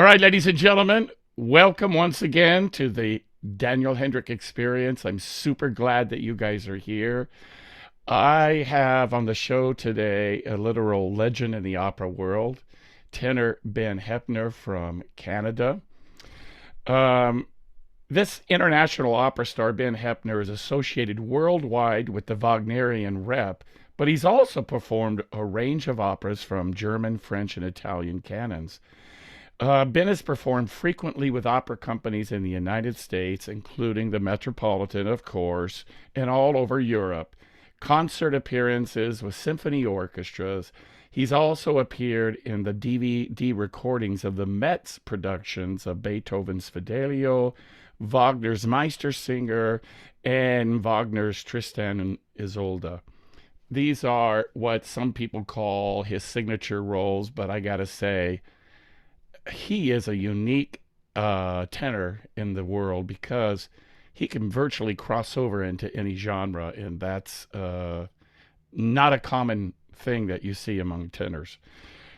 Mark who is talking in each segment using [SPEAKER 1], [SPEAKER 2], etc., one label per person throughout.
[SPEAKER 1] right, ladies and gentlemen, welcome once again to the Daniel Hendrick Experience. I'm super glad that you guys are here. I have on the show today a literal legend in the opera world, Tenor Ben Heppner from Canada. Um, this international opera star, Ben Heppner, is associated worldwide with the Wagnerian rep, but he's also performed a range of operas from German, French, and Italian canons. Ben has performed frequently with opera companies in the United States, including the Metropolitan, of course, and all over Europe. Concert appearances with symphony orchestras. He's also appeared in the DVD recordings of the Metz productions of Beethoven's Fidelio, Wagner's Meistersinger, and Wagner's Tristan and Isolde. These are what some people call his signature roles, but I gotta say, he is a unique tenor in the world because he can virtually cross over into any genre, and that's not a common thing that you see among tenors.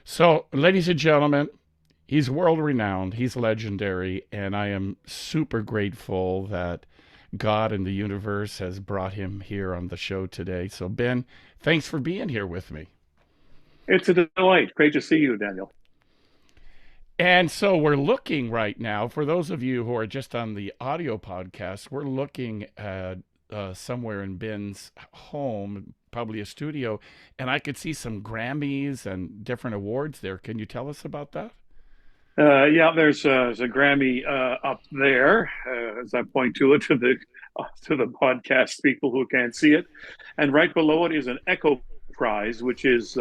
[SPEAKER 1] So, ladies and gentlemen, he's world renowned, he's legendary, and I am super grateful that God and the universe has brought him here on the show today. So, Ben, thanks for being here with me.
[SPEAKER 2] It's a delight. Great to see you, Daniel.
[SPEAKER 1] And so we're looking right now, for those of you who are just on the audio podcast, we're looking at somewhere in Ben's home, probably a studio, and I could see some Grammys and different awards there. Can you tell us about that?
[SPEAKER 2] Yeah, there's a Grammy up there, as I point to it to the podcast people who can't see it, and right below it is an Echo Prize, which is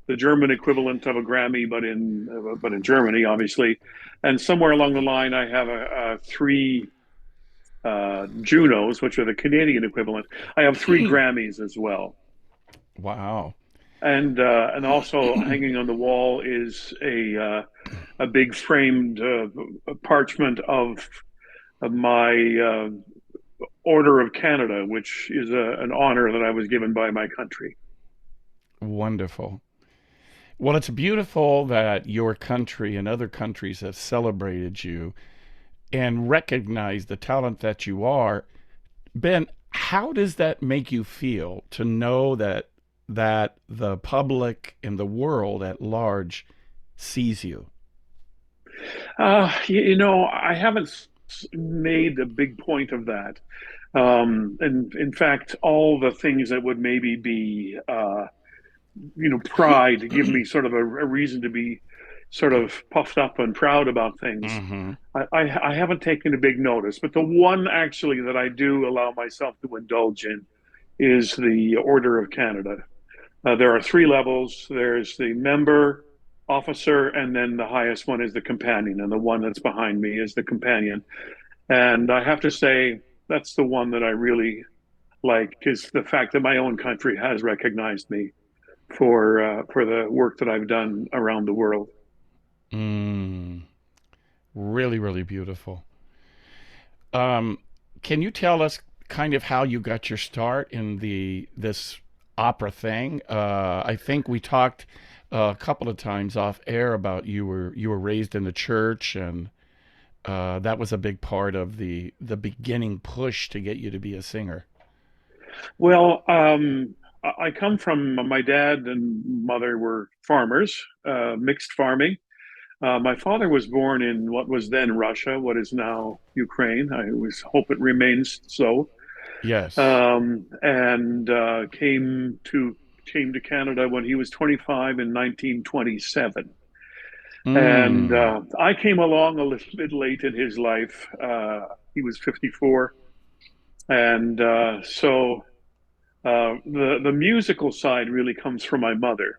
[SPEAKER 2] the German equivalent of a Grammy, but in Germany, obviously. And somewhere along the line, I have a three Junos, which are the Canadian equivalent. I have three Grammys as well.
[SPEAKER 1] Wow.
[SPEAKER 2] And also hanging on the wall is a big framed parchment of my Order of Canada, which is an honor that I was given by my country.
[SPEAKER 1] Wonderful. Well, it's beautiful that your country and other countries have celebrated you and recognized the talent that you are. Ben, how does that make you feel to know that the public and the world at large sees you?
[SPEAKER 2] I haven't made a big point of that. And in fact, all the things that would maybe be, pride, give me sort of a reason to be sort of puffed up and proud about things.
[SPEAKER 1] Mm-hmm.
[SPEAKER 2] I haven't taken a big notice, but the one actually that I do allow myself to indulge in is the Order of Canada. There are three levels. There's the member, officer, and then the highest one is the companion. And the one that's behind me is the companion. And I have to say, that's the one that I really like, is the fact that my own country has recognized me for the work that I've done around the world.
[SPEAKER 1] Mm, really, really beautiful. Um, can you tell us kind of how you got your start in the this opera thing? I think we talked a couple of times off air about you were raised in the church, and that was a big part of the beginning push to get you to be a singer.
[SPEAKER 2] Well, I come from my dad and mother were farmers, mixed farming. My father was born in what was then Russia, what is now Ukraine. I always hope it remains so.
[SPEAKER 1] Yes.
[SPEAKER 2] And came to Canada when he was 25 in 1927. And
[SPEAKER 1] Mm.
[SPEAKER 2] I came along a little bit late in his life. He was 54, and the musical side really comes from my mother,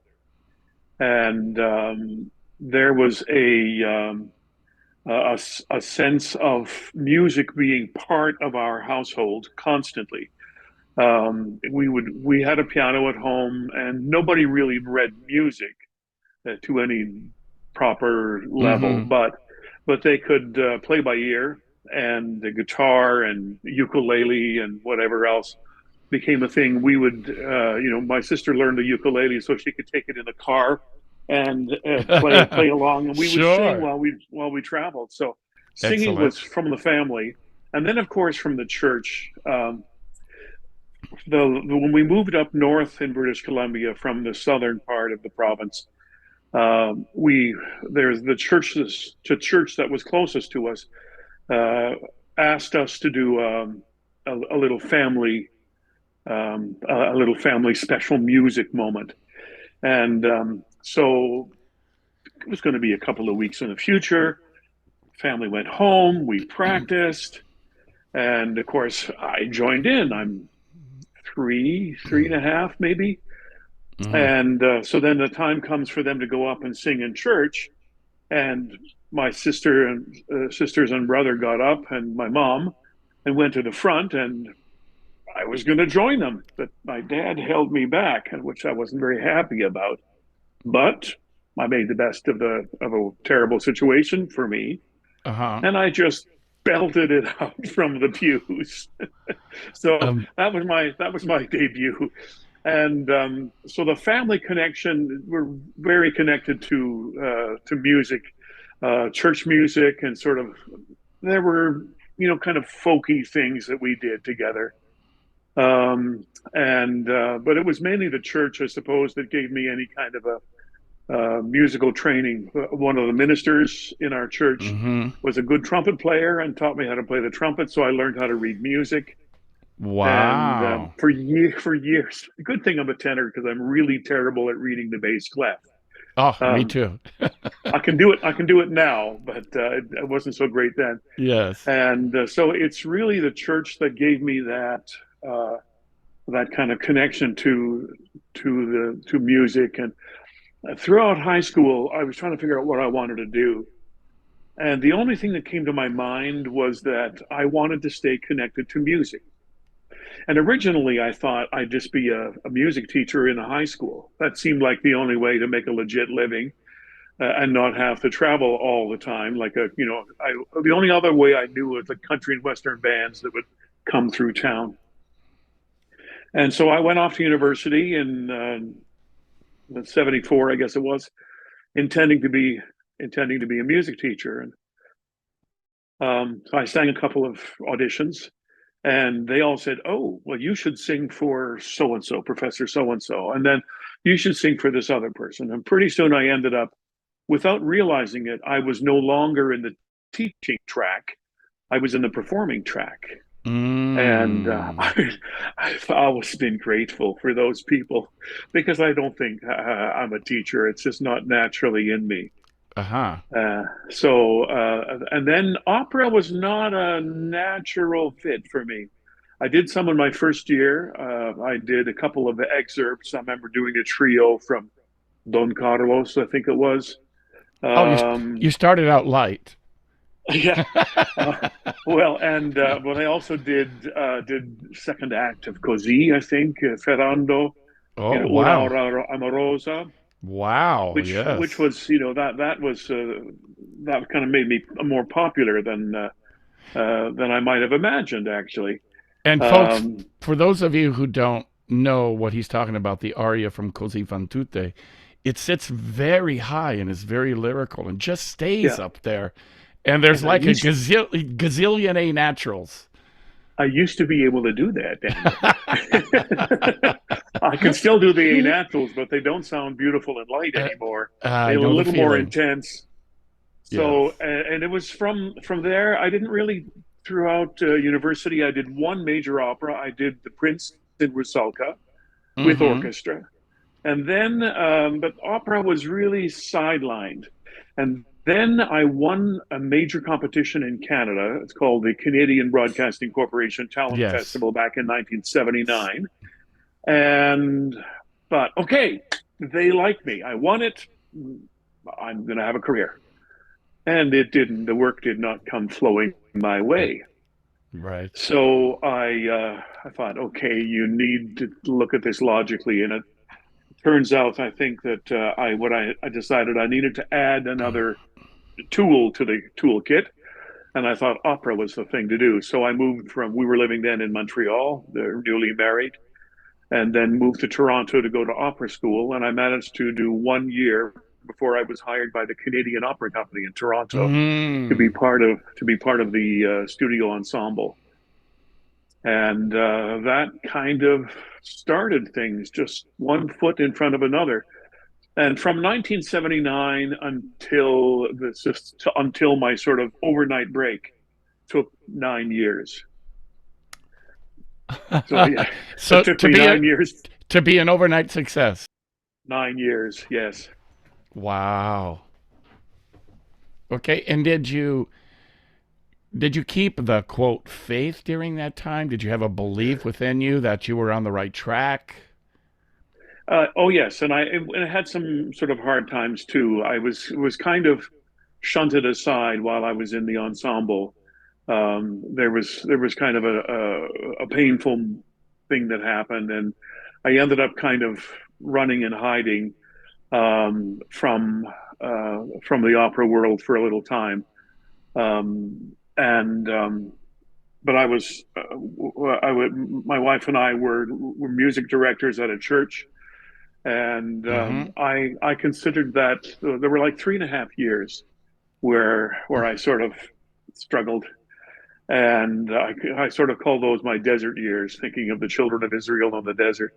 [SPEAKER 2] and there was a sense of music being part of our household constantly. We had a piano at home, and nobody really read music to any proper level,
[SPEAKER 1] Mm-hmm.
[SPEAKER 2] but they could play by ear, and the guitar and ukulele and whatever else became a thing. My sister learned the ukulele so she could take it in the car and play along, and we would sing
[SPEAKER 1] Sure.
[SPEAKER 2] while we traveled. So singing
[SPEAKER 1] Excellent.
[SPEAKER 2] was from the family, and then of course from the church. When we moved up north in British Columbia from the southern part of the province, we there's the church that was closest to us uh, asked us to do a little a little family special music moment, and so it was going to be a couple of weeks in the future. Family went home, we practiced, and of course I joined in. I'm three and a half maybe.
[SPEAKER 1] Hmm.
[SPEAKER 2] And so then the time comes for them to go up and sing in church, and my sisters and brother got up, and my mom, and went to the front, and I was going to join them, but my dad held me back, which I wasn't very happy about. But I made the best of a terrible situation for me,
[SPEAKER 1] Uh-huh.
[SPEAKER 2] and I just belted it out from the pews. So
[SPEAKER 1] Um,
[SPEAKER 2] that was my debut, and so the family connection, we're very connected to music, church music, and sort of there were kind of folky things that we did together. And but it was mainly the church, I suppose, that gave me any kind of a musical training. One of the ministers in our church
[SPEAKER 1] mhm.
[SPEAKER 2] was a good trumpet player and taught me how to play the trumpet, so I learned how to read music. And
[SPEAKER 1] Wow.
[SPEAKER 2] for years, the good thing I'm a tenor because I'm really terrible at reading the bass clef.
[SPEAKER 1] Oh, me
[SPEAKER 2] Um,
[SPEAKER 1] too.
[SPEAKER 2] I can do it. I can do it now, but it wasn't so great then.
[SPEAKER 1] Yes.
[SPEAKER 2] And so it's really the church that gave me uh, that kind of connection to music. And throughout high school, I was trying to figure out what I wanted to do. And the only thing that came to my mind was that I wanted to stay connected to music. And originally, I thought I'd just be a music teacher in a high school. That seemed like the only way to make a legit living and not have to travel all the time. The only other way I knew was the country and western bands that would come through town. And so I went off to university in '74, I guess it was, intending to be intending to be a music teacher. And so I sang a couple of auditions, and they all said, "Oh, well, you should sing for so and so, Professor so and so, and then you should sing for this other person." And pretty soon, I ended up, without realizing it, I was no longer in the teaching track; I was in the performing track. And
[SPEAKER 1] Mm.
[SPEAKER 2] I've always been grateful for those people because I don't think I'm a teacher. It's just not naturally in me.
[SPEAKER 1] Uh-huh.
[SPEAKER 2] And then opera was not a natural fit for me. I did some in my first year. I did a couple of excerpts. I remember doing a trio from Don Carlos, I think it was.
[SPEAKER 1] Oh, you
[SPEAKER 2] Um,
[SPEAKER 1] started out light.
[SPEAKER 2] yeah. Uh, and but I also did second act of Così, I think, Ferrando in
[SPEAKER 1] Oh,
[SPEAKER 2] Una
[SPEAKER 1] wow.
[SPEAKER 2] Hora Amorosa,
[SPEAKER 1] Wow,
[SPEAKER 2] which
[SPEAKER 1] yes.
[SPEAKER 2] was that was that kind of made me more popular than I might have imagined, actually.
[SPEAKER 1] And folks,
[SPEAKER 2] Um,
[SPEAKER 1] for those of you who don't know what he's talking about, the aria from Così fan tutte, it sits very high and is very lyrical and just stays
[SPEAKER 2] yeah,
[SPEAKER 1] up there. And there's
[SPEAKER 2] and
[SPEAKER 1] like a gazillion A naturals.
[SPEAKER 2] I used to be able to do that, Daniel. I can still do the A naturals, but they don't sound beautiful and light
[SPEAKER 1] uh,
[SPEAKER 2] anymore.
[SPEAKER 1] I
[SPEAKER 2] They're a
[SPEAKER 1] know the
[SPEAKER 2] little more
[SPEAKER 1] feeling.
[SPEAKER 2] intense.
[SPEAKER 1] Yes.
[SPEAKER 2] So, and it was from there. I didn't really throughout university. I did one major opera. I did The Prince in Rusalka with
[SPEAKER 1] Mm-hmm.
[SPEAKER 2] orchestra, and then but opera was really sidelined. And then I won a major competition in Canada. It's called the Canadian Broadcasting Corporation Talent
[SPEAKER 1] Yes.
[SPEAKER 2] Festival back in 1979. And thought, okay, they like me. I won it. I'm going to have a career. And it didn't. The work did not come flowing my way.
[SPEAKER 1] Right.
[SPEAKER 2] So I thought, okay, you need to look at this logically. And it turns out, I think that I decided I needed to add another tool to the toolkit, and I thought opera was the thing to do. So I moved from we were living then in Montreal, they're newly married, and then moved to Toronto to go to opera school, and I managed to do 1 year before I was hired by the Canadian Opera Company in Toronto
[SPEAKER 1] Mm.
[SPEAKER 2] to be part of the studio ensemble, and that kind of started things, just one foot in front of another. And from 1979 until my sort of overnight break took 9 years. So yeah, it
[SPEAKER 1] So
[SPEAKER 2] took me 9 years.
[SPEAKER 1] to be an overnight success.
[SPEAKER 2] 9 years, yes.
[SPEAKER 1] Wow. Okay. And did you keep the quote faith during that time? Did you have a belief within you that you were on the right track?
[SPEAKER 2] Oh yes, and I had some sort of hard times too. I was kind of shunted aside while I was in the ensemble. There was kind of a painful thing that happened, and I ended up kind of running and hiding from the opera world for a little time. And But my wife and I were music directors at a church, and
[SPEAKER 1] Mm-hmm.
[SPEAKER 2] I considered that there were like 3.5 years where I sort of struggled, and I sort of call those my desert years, thinking of the children of Israel in the desert.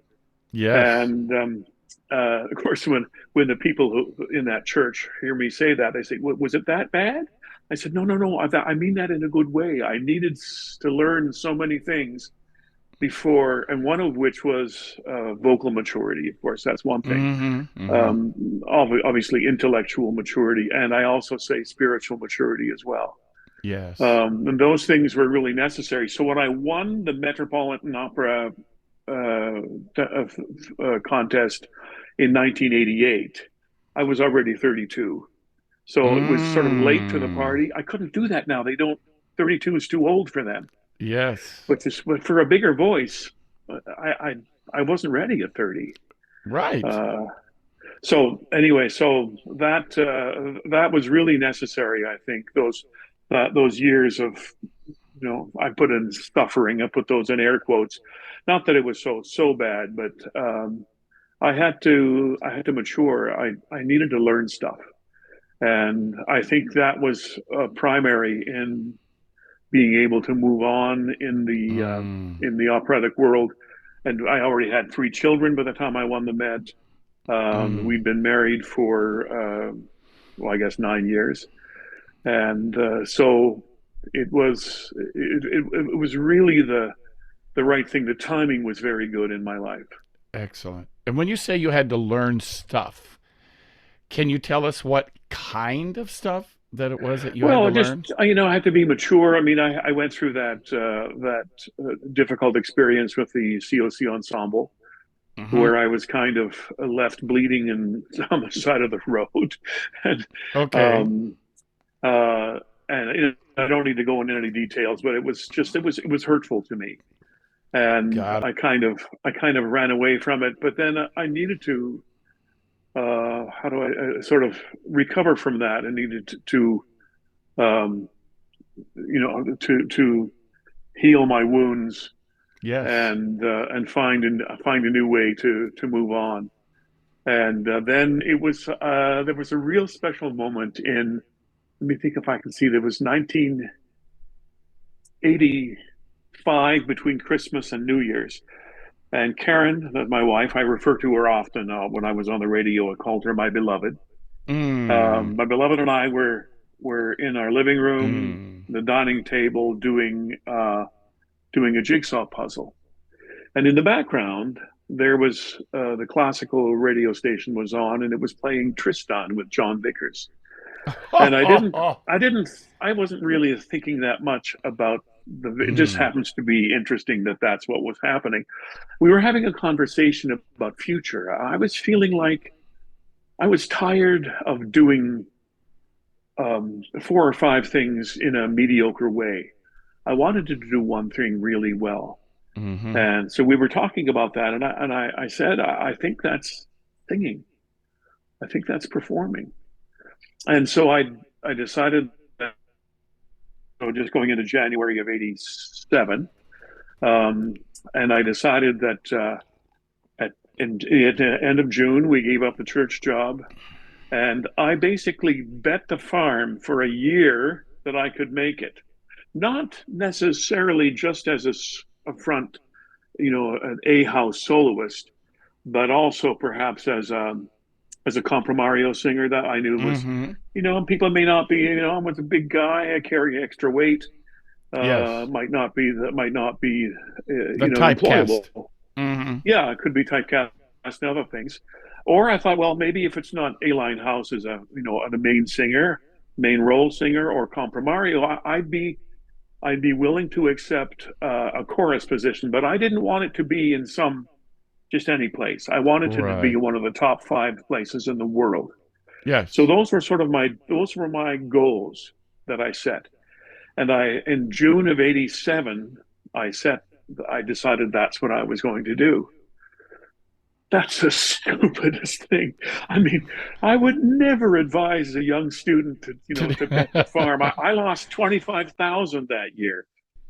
[SPEAKER 1] Yes.
[SPEAKER 2] And of course, when the people who in that church hear me say that, they say, "Was it that bad?" I said, "No, no, no. I mean that in a good way. I needed to learn so many things before, and one of which was vocal maturity. Of course, that's one thing.
[SPEAKER 1] Mm-hmm. Mm-hmm.
[SPEAKER 2] Obviously, intellectual maturity, and I also say spiritual maturity as well.
[SPEAKER 1] Yes.
[SPEAKER 2] And those things were really necessary. So when I won the Metropolitan Opera uh, contest in 1988, I was already 32. So it was sort of late to the
[SPEAKER 1] Mm.
[SPEAKER 2] party. I couldn't do that now. They don't, 32 is too old for them.
[SPEAKER 1] Yes.
[SPEAKER 2] But for a bigger voice, I wasn't ready at 30.
[SPEAKER 1] Right.
[SPEAKER 2] Uh, so anyway, so that was really necessary. I think those years of I put in suffering. I put those in air quotes. Not that it was so bad, but I had to mature. I needed to learn stuff, and I think that was primary in being able to move on
[SPEAKER 1] Mm.
[SPEAKER 2] in the operatic world. And I already had 3 children by the time I won the Met.
[SPEAKER 1] Mm.
[SPEAKER 2] We'd been married for well, I guess 9 years, and so it was really the right thing. The timing was very good in my life.
[SPEAKER 1] Excellent. And when you say you had to learn stuff, can you tell us what kind of stuff that it was that you had to
[SPEAKER 2] Well,
[SPEAKER 1] learn?
[SPEAKER 2] just I had to be mature. I mean, I went through that difficult experience with the COC ensemble,
[SPEAKER 1] Mm-hmm.
[SPEAKER 2] where I was kind of left bleeding and on the side of the road, and
[SPEAKER 1] Okay.
[SPEAKER 2] um, I don't need to go into any details, but it was hurtful to me, and
[SPEAKER 1] Got it.
[SPEAKER 2] I kind of ran away from it. But then I needed to how do I sort of recover from that, and needed um, to heal my wounds
[SPEAKER 1] Yes.
[SPEAKER 2] and find a new way to move on. And then there was a real special moment in, let me think if I can see, there was 1985 between Christmas and New Year's. And Karen, my wife, I refer to her often when I was on the radio. I called her my beloved.
[SPEAKER 1] Mm.
[SPEAKER 2] My beloved and I were in our living room,
[SPEAKER 1] Mm.
[SPEAKER 2] the dining table, doing a jigsaw puzzle. And in the background, there was the classical radio station was on, and it was playing Tristan with John Vickers. And I wasn't really thinking that much about it just
[SPEAKER 1] Mm.
[SPEAKER 2] happens to be interesting that that's what was happening. We were having a conversation about future. I was feeling like I was tired of doing 4 or 5 things in a mediocre way. I wanted to do one thing really well.
[SPEAKER 1] Mm-hmm.
[SPEAKER 2] And so we were talking about that, and I said, I think that's singing. I think that's performing. And so I decided that, so just going into January of '87, um, and I decided that at the end of June we gave up the church job, And I basically bet the farm for a year that I could make it. Not necessarily just as a front, an A house soloist, but also perhaps as a compromario singer that I knew was,
[SPEAKER 1] Mm-hmm.
[SPEAKER 2] people may not be, I'm with a big guy, I carry extra weight,
[SPEAKER 1] Yes.
[SPEAKER 2] might not be,
[SPEAKER 1] The
[SPEAKER 2] employable.
[SPEAKER 1] typecast. Mm-hmm.
[SPEAKER 2] Yeah, it could be typecast and other things. Or I thought, well, maybe if it's not A-line house as a main singer, main role singer, or compromario, I'd be willing to accept a chorus position, but I didn't want it to be in some just any place. I wanted it to be
[SPEAKER 1] Right.
[SPEAKER 2] one of the top five places in the world. So
[SPEAKER 1] Yes.
[SPEAKER 2] those were my goals that I set. And in June of '87, I set I decided that's what I was going to do. That's the stupidest thing. I mean, I would never advise a young student to bet the farm. I lost 25,000 that year.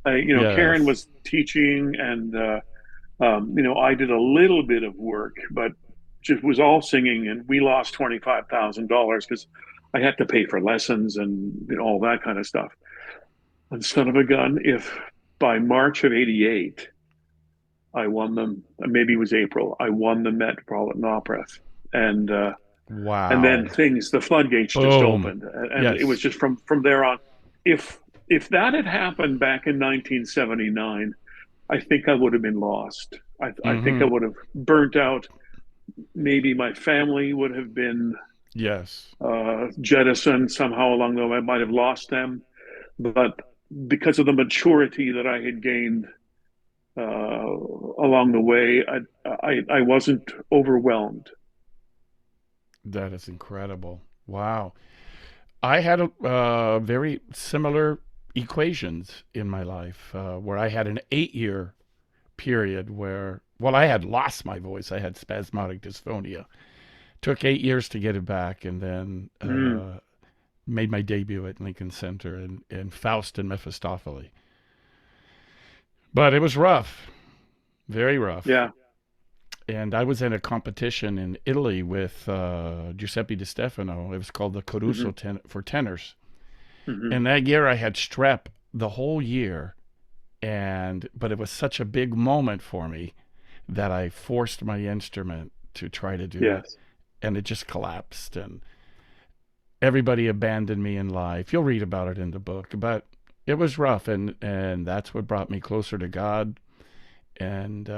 [SPEAKER 2] Karen
[SPEAKER 1] Yes.
[SPEAKER 2] was teaching, and I did a little bit of work, but just was all singing, and we lost $25,000 because I had to pay for lessons and all that kind of stuff. And son of a gun, if by March of '88 I won them, maybe it was April, I won the Metropolitan Opera, and uh, and then
[SPEAKER 1] Wow.
[SPEAKER 2] the floodgates just
[SPEAKER 1] Boom.
[SPEAKER 2] opened, and it was
[SPEAKER 1] Yes.
[SPEAKER 2] just from there on. If that had happened back in 1979, I think I would have been lost. I think I
[SPEAKER 1] Mm-hmm.
[SPEAKER 2] would have burnt out. Maybe my family would have been
[SPEAKER 1] Yes.
[SPEAKER 2] jettisoned somehow along the way. I might have lost them, but because of the maturity that I had gained along the way, I wasn't overwhelmed.
[SPEAKER 1] That is incredible. Wow. I had a very similar equations in my life where I had an 8 year period where, well, I had lost my voice. I had spasmodic dysphonia. Took 8 years to get it back, and then
[SPEAKER 2] Mm,
[SPEAKER 1] made my debut at Lincoln Center in Faust and Mephistopheles. But it was rough, very rough.
[SPEAKER 2] yeah.
[SPEAKER 1] And I was in a competition in Italy with Giuseppe Di Stefano. It was called the
[SPEAKER 2] Hmm.
[SPEAKER 1] for tenors.
[SPEAKER 2] Hmm.
[SPEAKER 1] And that year I had strep the whole year, and but it was such a big moment for me that I forced my instrument to try to do it,
[SPEAKER 2] Yes.
[SPEAKER 1] and it just collapsed, and everybody abandoned me in life. You'll read about it in the book, but it was rough, and that's what brought me closer to God and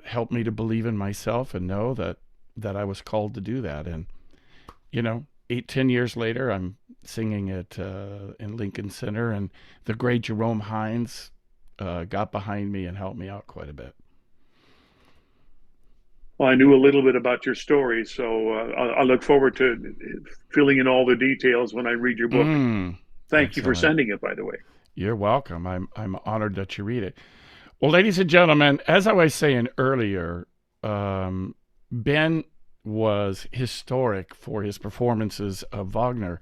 [SPEAKER 1] helped me to believe in myself and know that I was called to do that. And 8, 10 years later, I'm singing it in Lincoln Center, and the great Jerome Hines got behind me and helped me out quite a bit.
[SPEAKER 2] Well, I knew a little bit about your story, so I look forward to filling in all the details when I read your book. Thank you for
[SPEAKER 1] Excellent.
[SPEAKER 2] sending it, by the way.
[SPEAKER 1] You're welcome. I'm honored that you read it. Well, ladies and gentlemen, as I was saying earlier, Ben was historic for his performances of Wagner.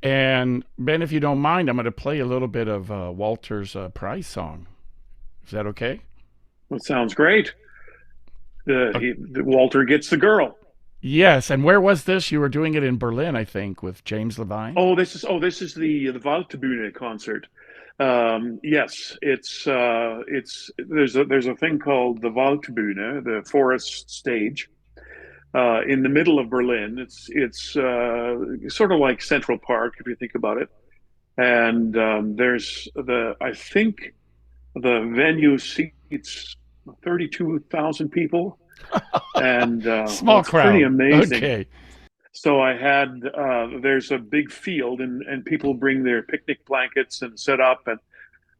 [SPEAKER 1] And Ben, if you don't mind, I'm going to play a little bit of Walter's Price song. Is that okay?
[SPEAKER 2] That sounds great.
[SPEAKER 1] Uh,
[SPEAKER 2] Walter gets the girl.
[SPEAKER 1] yes. And where was this? You were doing it in Berlin, I think, with James Levine.
[SPEAKER 2] This is the Waldbühne concert. Yes, it's there's a thing called the Waldbühne, the forest stage, in the middle of Berlin. It's sort of like Central Park if you think about it. And there's the I think the venue seats 32,000 people, and
[SPEAKER 1] Small
[SPEAKER 2] it's pretty
[SPEAKER 1] crowd.
[SPEAKER 2] amazing.
[SPEAKER 1] Okay.
[SPEAKER 2] So I had there's a big field, and people bring their picnic blankets and set up. And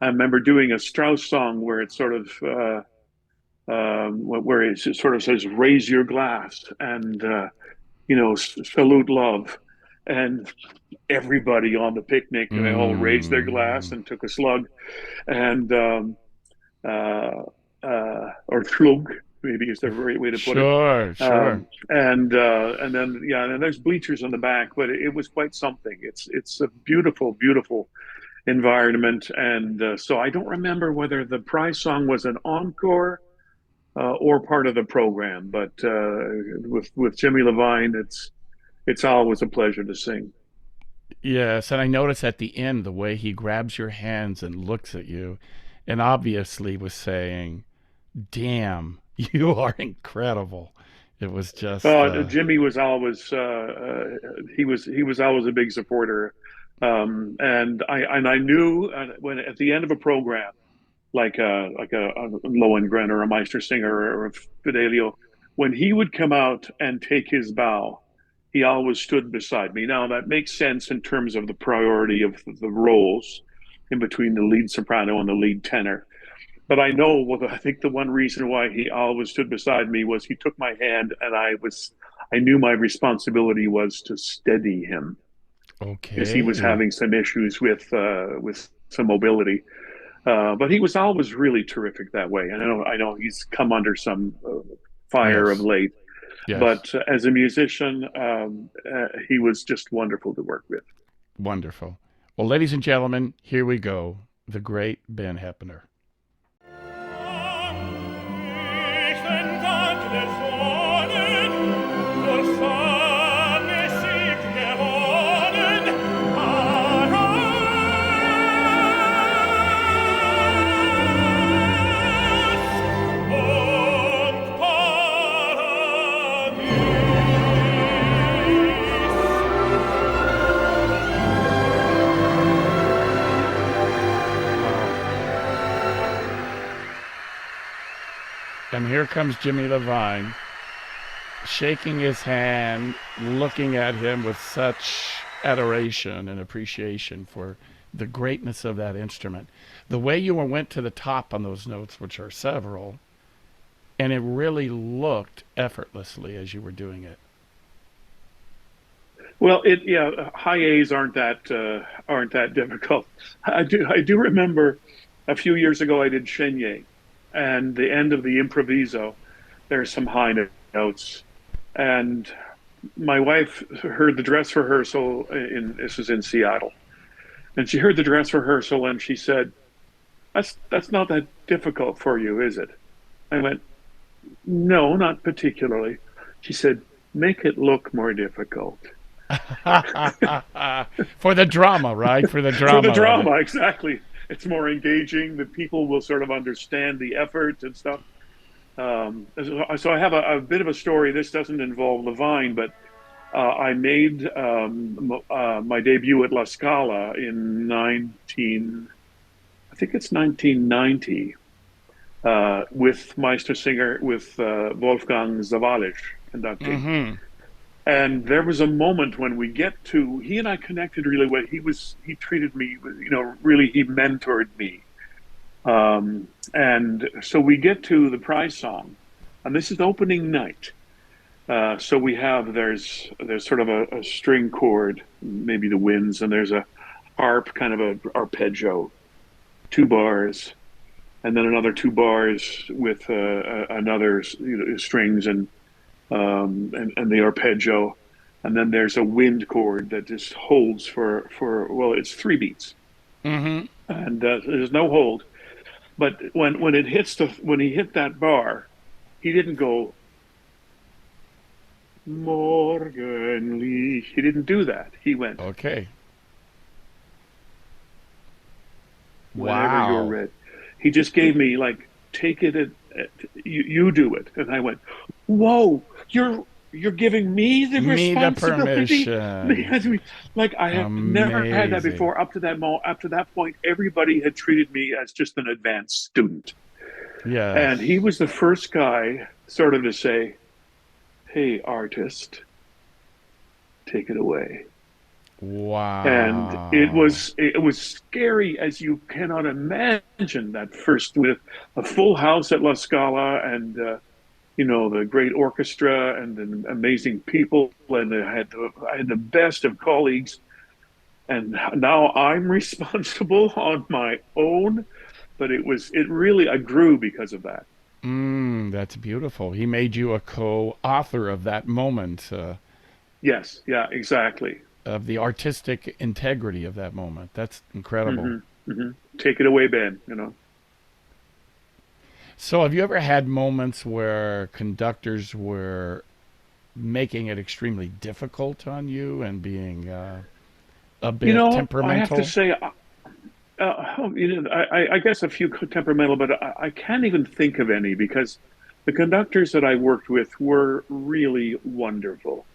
[SPEAKER 2] I remember doing a Strauss song where it sort of where it sort of says "raise your glass" and salute love, and everybody on the picnic, and they all raised their glass
[SPEAKER 1] Mm,
[SPEAKER 2] and took a slug, and or Schlug, maybe is the right way to put it.
[SPEAKER 1] sure, sure.
[SPEAKER 2] And then yeah, and there's bleachers on the back, but it was quite something. It's a beautiful, beautiful environment, and so I don't remember whether the prize song was an encore or part of the program, but with Jimmy Levine, It's always a pleasure to sing.
[SPEAKER 1] Yes, and I notice at the end the way he grabs your hands and looks at you, and obviously was saying, "Damn, you are incredible." It was just,
[SPEAKER 2] Jimmy was always he was always a big supporter, and I knew when at the end of a program like a Lohengrin or a Meistersinger or a Fidelio, when he would come out and take his bow, he always stood beside me. Now that makes sense in terms of the priority of the roles in between the lead soprano and the lead tenor. But I know, well, I think the one reason why he always stood beside me was he took my hand, and I knew my responsibility was to steady him because he was
[SPEAKER 1] okay.
[SPEAKER 2] having some issues with some mobility. But he was always really terrific that way. And I know he's come under some fire of
[SPEAKER 1] Yes,
[SPEAKER 2] late,
[SPEAKER 1] yes.
[SPEAKER 2] but as a musician, he was just wonderful to work with.
[SPEAKER 1] Wonderful. Well, ladies and gentlemen, here we go. The great Ben Heppner. Wow. And here comes Jimmy Levine, shaking his hand, looking at him with such adoration and appreciation for the greatness of that instrument. The way you went to the top on those notes, which are several, and it really looked effortlessly as you were doing it.
[SPEAKER 2] Well, it yeah, high A's aren't that difficult. I do remember a few years ago I did Chenier, and the end of the improviso. There's some high notes, and my wife heard the dress rehearsal in this was in Seattle, and she heard the dress rehearsal and she said, that's not that difficult for you, is it?" I went, "No, not particularly." She said, "Make it look more difficult."
[SPEAKER 1] For the drama, right? For the
[SPEAKER 2] For the
[SPEAKER 1] drama of it.
[SPEAKER 2] drama, exactly. It's more engaging. The people will sort of understand the effort and stuff. So I have a bit of a story. This doesn't involve Levine, but I made my debut at La Scala in I think it's 1990, with Meistersinger, with Wolfgang Zawalisch conducting.
[SPEAKER 1] Mm-hmm.
[SPEAKER 2] And there was a moment when he and I connected really well. He treated me, really, he mentored me. And so we get to the prize song, and this is opening night. So there's sort of a string chord, maybe the winds, and there's a harp, kind of a arpeggio, 2 bars, and then another 2 bars with another strings and the arpeggio, and then there's a wind chord that just holds for well, it's 3 beats,
[SPEAKER 1] Mm-hmm.
[SPEAKER 2] and there's no hold. But when he hit that bar, he didn't go Morgenlicht. He didn't do that. He went,
[SPEAKER 1] Okay.
[SPEAKER 2] "Whenever you're
[SPEAKER 1] Wow.
[SPEAKER 2] ready." He just gave me like, "Take it, you do it," and I went, "Whoa, you're giving me the
[SPEAKER 1] Me the
[SPEAKER 2] responsibility."
[SPEAKER 1] permission.
[SPEAKER 2] Like I have never had that
[SPEAKER 1] Amazing.
[SPEAKER 2] before. Up to that point, everybody had treated me as just an advanced student, and he
[SPEAKER 1] Yes.
[SPEAKER 2] was the first guy sort of to say, "Hey, artist, take it away." And
[SPEAKER 1] Wow.
[SPEAKER 2] it was scary as you cannot imagine, that first, with a full house at La Scala, and the great orchestra and the amazing people, and I had the best of colleagues, and now I'm responsible on my own. But it really, I grew because of that.
[SPEAKER 1] That's beautiful. He made you a co-author of that moment,
[SPEAKER 2] Yes, yeah, exactly.
[SPEAKER 1] of the artistic integrity of that moment. That's incredible.
[SPEAKER 2] Hmm. Hmm. Take it away, Ben.
[SPEAKER 1] So, have you ever had moments where conductors were making it extremely difficult on you and being a bit
[SPEAKER 2] I have to
[SPEAKER 1] temperamental?
[SPEAKER 2] say, I guess a few temperamental, but I can't even think of any because the conductors that I worked with were really wonderful.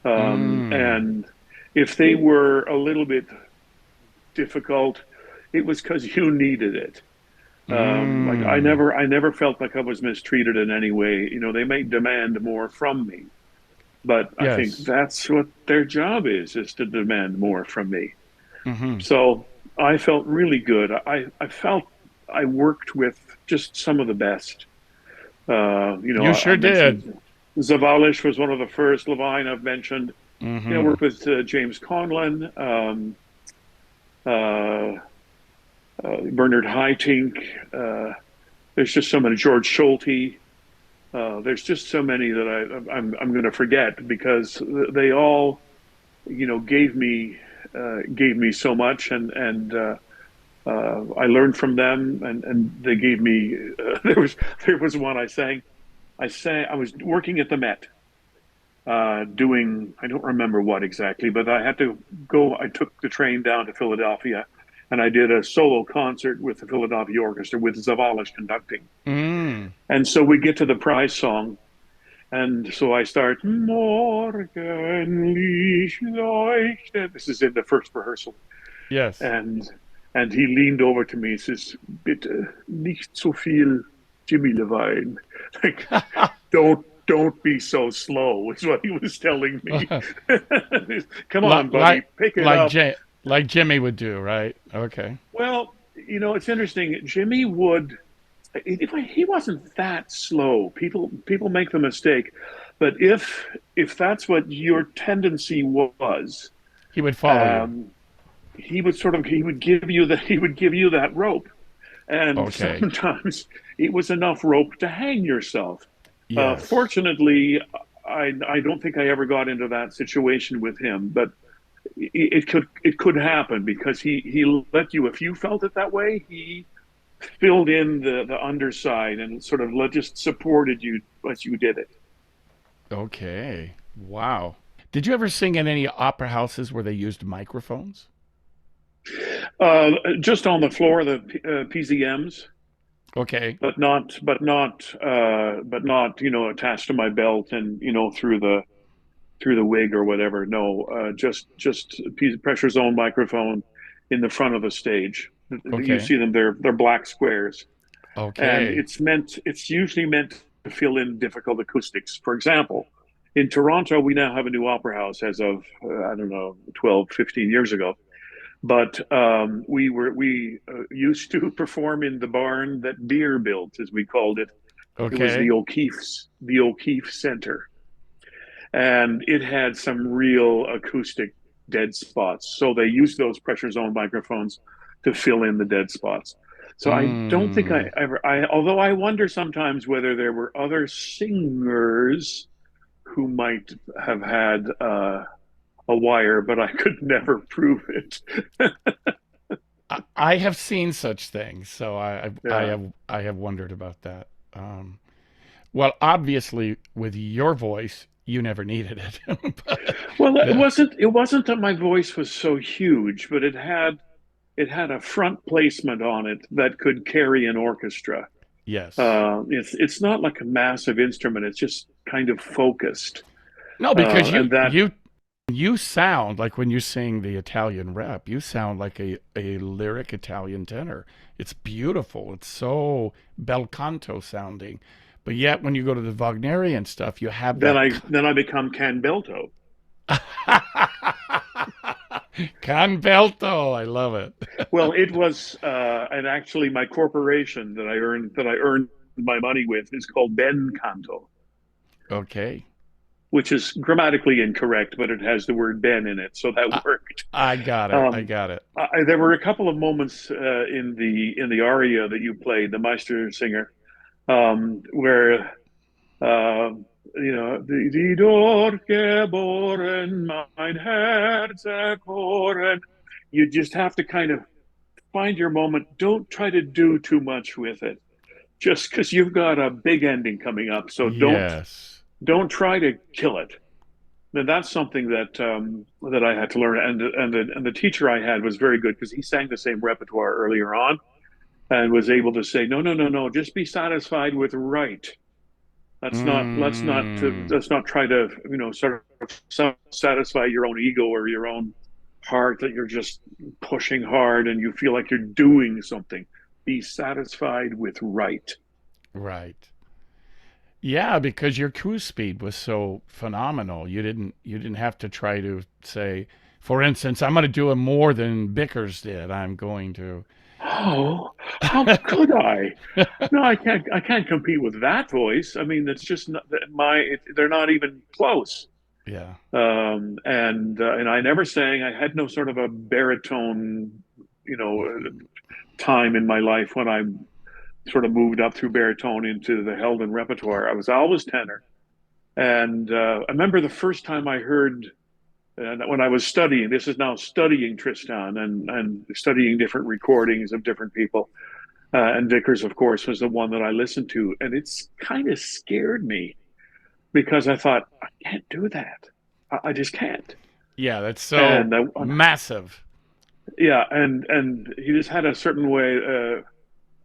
[SPEAKER 1] Mm,
[SPEAKER 2] And if they were a little bit difficult, it was because you needed it. Like
[SPEAKER 1] mm,
[SPEAKER 2] I never felt like I was mistreated in any way. They may demand more from me, but I think
[SPEAKER 1] yes.
[SPEAKER 2] that's what their job is to demand more from me.
[SPEAKER 1] Hmm.
[SPEAKER 2] So I felt really good. I felt I worked with just some of the best.
[SPEAKER 1] You
[SPEAKER 2] I
[SPEAKER 1] sure
[SPEAKER 2] mentioned
[SPEAKER 1] did.
[SPEAKER 2] Zavalish was one of the first. Levine I've mentioned. I
[SPEAKER 1] Hmm.
[SPEAKER 2] worked with James Conlon, uh, Bernard Haitink. There's just so many. George Schulte. There's just so many that I'm going to forget because they all gave me so much and I learned from them and they gave me there was one I was working at the Met doing I don't remember what exactly, but I had to go. I took the train down to Philadelphia, and I did a solo concert with the Philadelphia Orchestra with Zavalish conducting.
[SPEAKER 1] Mm,
[SPEAKER 2] And so we get to the prize song, and so I start Morgenlicht leuchtet. This is in the first rehearsal,
[SPEAKER 1] yes.
[SPEAKER 2] and he leaned over to me and says, "Bitte nicht so viel Jimmy Levine." Like, don't be so slow is what he was telling me. Come
[SPEAKER 1] like
[SPEAKER 2] on, buddy,
[SPEAKER 1] like
[SPEAKER 2] pick it
[SPEAKER 1] like
[SPEAKER 2] up.
[SPEAKER 1] J like Jimmy would do, right? Okay.
[SPEAKER 2] Well, it's interesting. Jimmy Wood, he wasn't that slow. People make the mistake, but if that's what your tendency was,
[SPEAKER 1] He would follow you.
[SPEAKER 2] um, he would give you that rope, and
[SPEAKER 1] Okay.
[SPEAKER 2] sometimes it was enough rope to hang yourself.
[SPEAKER 1] Yes.
[SPEAKER 2] Fortunately, I don't think I ever got into that situation with him, but it could happen because he let you if you felt it that way he filled in the underside and sort of just supported you as you did it.
[SPEAKER 1] Okay. Wow. Did you ever sing in any opera houses where they used microphones?
[SPEAKER 2] Just on the floor, the PZMs,
[SPEAKER 1] Okay.
[SPEAKER 2] but not attached to my belt and through the wig or whatever. No, just a pressure zone microphone in the front of the stage. You
[SPEAKER 1] Okay.
[SPEAKER 2] see them; they're black squares, and
[SPEAKER 1] Okay.
[SPEAKER 2] it's usually meant to fill in difficult acoustics. For example, in Toronto, we now have a new opera house as of I don't know 12, 15 years ago. But we used to perform in the barn that Beer built, as we called it. It was
[SPEAKER 1] Okay.
[SPEAKER 2] The O'Keefe Center, and it had some real acoustic dead spots. So they used those pressure zone microphones to fill in the dead spots. So I don't think
[SPEAKER 1] Mm.
[SPEAKER 2] although I wonder sometimes whether there were other singers who might have had a wire, but I could never prove it.
[SPEAKER 1] I have seen such things, so
[SPEAKER 2] Yeah.
[SPEAKER 1] I have wondered about that. Well, obviously, with your voice, you never needed it. But
[SPEAKER 2] Well,
[SPEAKER 1] the,
[SPEAKER 2] it wasn't that my voice was so huge, but it had a front placement on it that could carry an orchestra.
[SPEAKER 1] yes.
[SPEAKER 2] It's not like a massive instrument; it's just kind of focused,
[SPEAKER 1] No, because
[SPEAKER 2] and that
[SPEAKER 1] you sound like when you sing the Italian rep, you sound like a lyric Italian tenor. It's beautiful. It's so bel canto sounding. But yet when you go to the Wagnerian stuff, you have that
[SPEAKER 2] then I become Canbelto.
[SPEAKER 1] Canbelto. I love it.
[SPEAKER 2] Well, it was and actually my corporation that I earned my money with is called Ben Canto,
[SPEAKER 1] Okay.
[SPEAKER 2] which is grammatically incorrect, but it has the word Ben in it, so that
[SPEAKER 1] I,
[SPEAKER 2] worked.
[SPEAKER 1] I got it. I
[SPEAKER 2] Um,
[SPEAKER 1] got it.
[SPEAKER 2] there were a couple of moments in the aria that you played, the Meister singer, where die dort geboren, mein Herz erkoren. You just have to kind of find your moment. Don't try to do too much with it, just because you've got a big ending coming up. So
[SPEAKER 1] Yes.
[SPEAKER 2] don't try to kill it. And that's something that I had to learn. And the teacher I had was very good because he sang the same repertoire earlier on and was able to say, no, no, no, no, just be satisfied with right.
[SPEAKER 1] Mm,
[SPEAKER 2] Let's not try to, sort of satisfy your own ego or your own heart that you're just pushing hard and you feel like you're doing something. Be satisfied with right.
[SPEAKER 1] right. Yeah, because your cruise speed was so phenomenal. You didn't have to try to say, for instance, I'm going to do it more than Bickers did. I'm going to.
[SPEAKER 2] Oh, how could I? No, I can't compete with that voice. I mean, it's just not they're not even close.
[SPEAKER 1] Yeah.
[SPEAKER 2] And I never sang. I had no sort of a baritone, time in my life when I sort of moved up through baritone into the Helden repertoire. I was always tenor. And I remember the first time I heard, when I was studying, this is now studying Tristan and studying different recordings of different people. And Vickers, of course, was the one that I listened to. And it's kind of scared me because I thought, I can't do that. I just can't.
[SPEAKER 1] Yeah, that's so
[SPEAKER 2] And
[SPEAKER 1] massive.
[SPEAKER 2] yeah, and he just had a certain way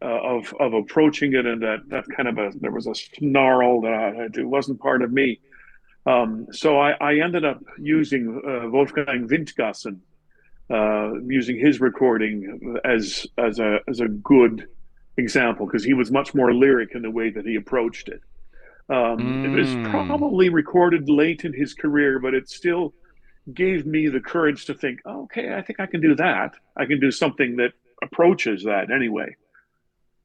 [SPEAKER 2] of approaching it, and that kind of there was a snarl that it wasn't part of me. So I ended up using Wolfgang Windgassen, using his recording as a good example because he was much more lyric in the way that he approached it. It was
[SPEAKER 1] Mm,
[SPEAKER 2] probably recorded late in his career, but it still gave me the courage to think, oh, okay, I think I can do that. I can do something that approaches that anyway.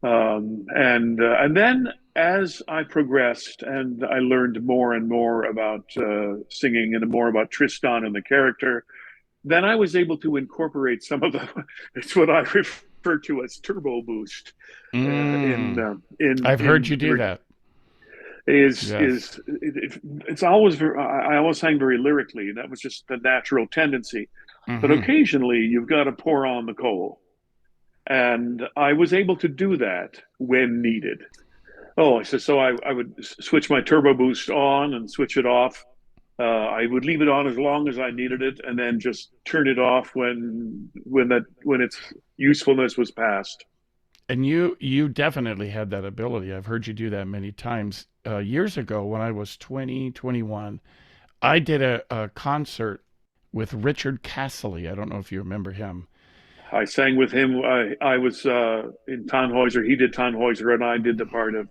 [SPEAKER 2] And then as I progressed and I learned more and more about singing and more about Tristan and the character, then I was able to incorporate some of the it's what I refer to as turbo boost
[SPEAKER 1] mm. I've heard
[SPEAKER 2] in
[SPEAKER 1] you do that. Yes.
[SPEAKER 2] it's always I always sang very lyrically, and that was just the natural tendency. But
[SPEAKER 1] Hmm.
[SPEAKER 2] occasionally you've got to pour on the coal, and I was able to do that when needed. Oh, I would switch my turbo boost on and switch it off. I would leave it on as long as I needed it, and then just turn it off when its usefulness was past.
[SPEAKER 1] And you definitely had that ability. I've heard you do that many times. Years ago, when I was 20, 21, I did a concert with Richard Castley. I don't know if you remember him.
[SPEAKER 2] I sang with him. I was in Tannhäuser. He did Tannhäuser, and I did the part of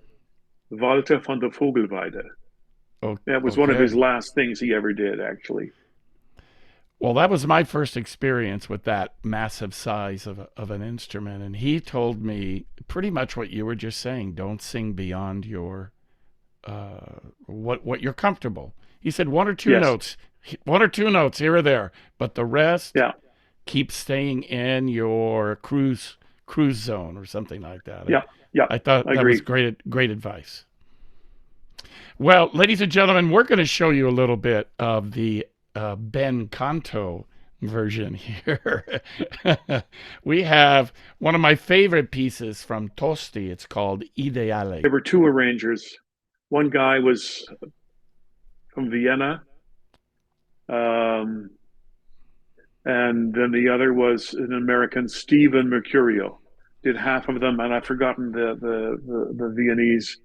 [SPEAKER 2] Walter von der Vogelweide.
[SPEAKER 1] Oh,
[SPEAKER 2] That was one of his
[SPEAKER 1] okay.
[SPEAKER 2] last things he ever did, actually.
[SPEAKER 1] Well, that was my first experience with that massive size of an instrument. And he told me pretty much what you were just saying. Don't sing beyond your what you're comfortable. He said
[SPEAKER 2] Yes.
[SPEAKER 1] one or two notes here or there, but the rest
[SPEAKER 2] Yeah.
[SPEAKER 1] keep staying in your cruise zone or something like that.
[SPEAKER 2] Yeah. Yeah.
[SPEAKER 1] I thought
[SPEAKER 2] I
[SPEAKER 1] that was
[SPEAKER 2] agree.
[SPEAKER 1] great advice. Well, ladies and gentlemen, we're going to show you a little bit of the Ben Canto version here. We have one of my favorite pieces from Tosti. It's called Ideale.
[SPEAKER 2] There were two arrangers. One guy was from Vienna, um, and then the other was an American, Stephen Mercurio. Did half of them, and I've forgotten the Viennese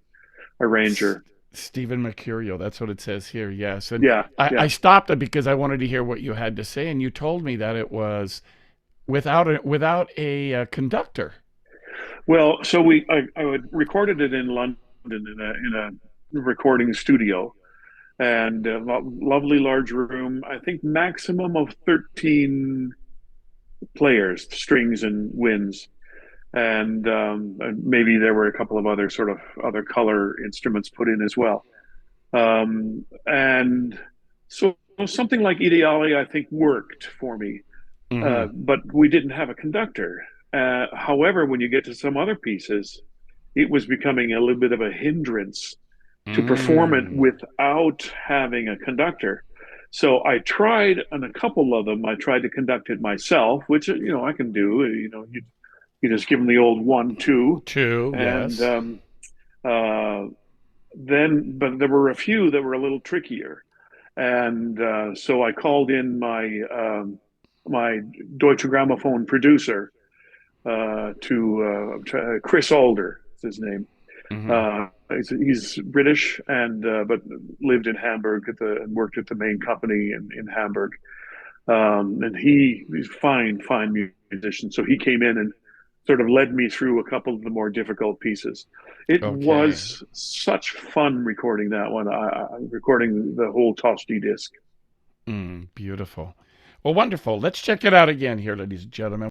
[SPEAKER 2] arranger.
[SPEAKER 1] Stephen Mercurio, that's what it says here, yes. And
[SPEAKER 2] Yeah,
[SPEAKER 1] I
[SPEAKER 2] yeah.
[SPEAKER 1] stopped it because I wanted to hear what you had to say, and you told me that it was without a conductor.
[SPEAKER 2] Well, I recorded it in London in a recording studio, and a lovely large room. I think maximum of 13 players, strings and winds, and maybe there were a couple of other sort of other color instruments put in as well. And so something like Ideale, I think, worked for me,
[SPEAKER 1] Mm-hmm.
[SPEAKER 2] but we didn't have a conductor. However, when you get to some other pieces, it was becoming a little bit of a hindrance to perform it
[SPEAKER 1] Mm.
[SPEAKER 2] without having a conductor. So I tried on a couple of them. I tried to conduct it myself, which I can do. You just give them the old 1, 2,
[SPEAKER 1] Two,
[SPEAKER 2] and
[SPEAKER 1] yes.
[SPEAKER 2] uh, but there were a few that were a little trickier. And so I called in my Deutsche Grammophon producer to Chris Alder, is his name.
[SPEAKER 1] Hmm.
[SPEAKER 2] He's British and but lived in Hamburg and worked at the main company in Hamburg. And he's fine musician. So he came in and sort of led me through a couple of the more difficult pieces. It
[SPEAKER 1] Okay.
[SPEAKER 2] was such fun recording that one. Recording the whole Tosti disc.
[SPEAKER 1] Beautiful. Well, wonderful. Let's check it out again here, ladies and gentlemen.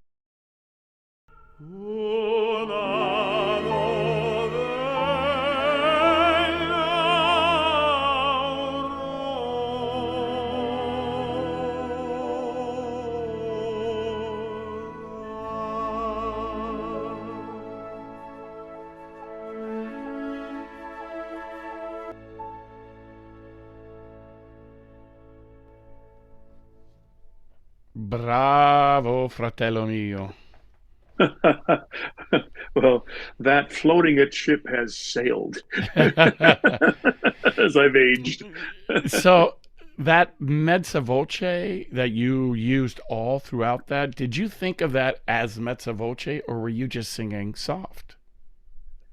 [SPEAKER 1] Bravo, fratello mio.
[SPEAKER 2] Well, that floating it ship has sailed as I've aged.
[SPEAKER 1] So that mezza voce that you used all throughout that, did you think of that as mezza voce or were you just singing soft?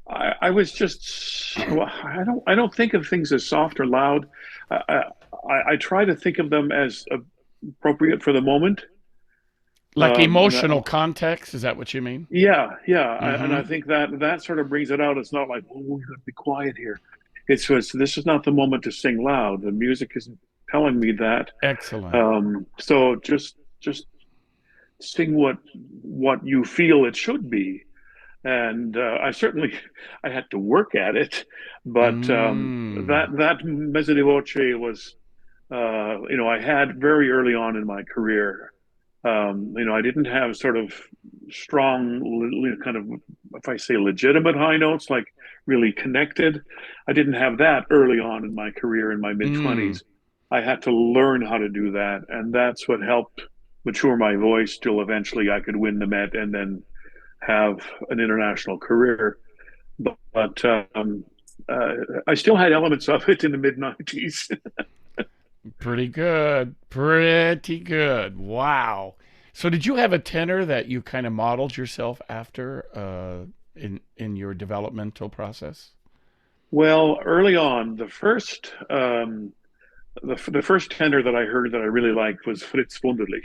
[SPEAKER 2] I was just well, I don't think of things as soft or loud. I try to think of them as appropriate for the moment.
[SPEAKER 1] Like
[SPEAKER 2] And
[SPEAKER 1] emotional context, is that what you mean?
[SPEAKER 2] and I
[SPEAKER 1] Mm-hmm.
[SPEAKER 2] think that sort of brings it out. It's not like, oh, we got to be quiet here. It's just this is not the moment to sing loud. The music isn't telling me that.
[SPEAKER 1] Excellent.
[SPEAKER 2] So just sing what you feel it should be. And I certainly I had to work at it, but
[SPEAKER 1] Mm.
[SPEAKER 2] that mezzo di voce was I had very early on in my career. I didn't have sort of strong, kind of, if I say legitimate high notes, like really connected. I didn't have that early on in my career in my mid
[SPEAKER 1] Mm.
[SPEAKER 2] 20s. I had to learn how to do that. And that's what helped mature my voice till eventually I could win the Met and then have an international career. But I still had elements of it in the mid 90s.
[SPEAKER 1] Pretty good. Pretty good. Wow. So did you have a tenor that you kind of modeled yourself after in your developmental process?
[SPEAKER 2] Well, early on, the first tenor that I heard that I really liked was Fritz Wunderlich,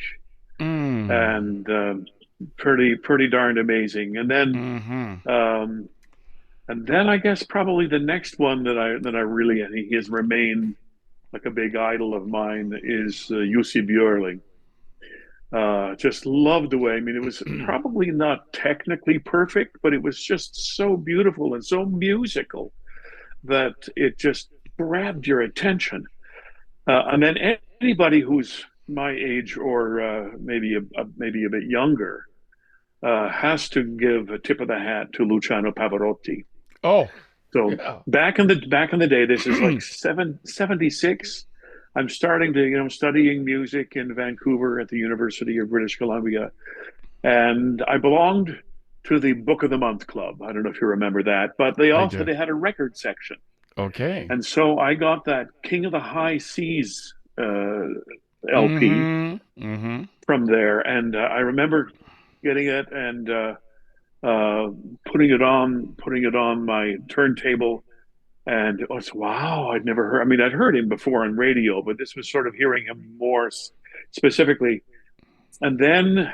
[SPEAKER 1] Mm.
[SPEAKER 2] and pretty darned amazing.
[SPEAKER 1] Mm-hmm.
[SPEAKER 2] Um, and then I guess probably the next one that I really and he has remained like a big idol of mine is Jussi Björling. Just loved the way. I mean, it was probably not technically perfect, but it was just so beautiful and so musical that it just grabbed your attention. And then anybody who's my age or maybe a bit younger has to give a tip of the hat to Luciano Pavarotti.
[SPEAKER 1] Oh,
[SPEAKER 2] So
[SPEAKER 1] yeah.
[SPEAKER 2] back in the day, this is like 76. I'm starting to, studying music in Vancouver at the University of British Columbia, and I belonged to the Book of the Month Club. I don't know if you remember that, but
[SPEAKER 1] I do.
[SPEAKER 2] they had a record section,
[SPEAKER 1] Okay.
[SPEAKER 2] and so I got that King of the High Seas LP
[SPEAKER 1] Mm-hmm. Mm-hmm.
[SPEAKER 2] from there, and I remember getting it and uh, putting it on my turntable. And it was wow, I'd never heard. I mean, I'd heard him before on radio, but this was sort of hearing him more specifically. And then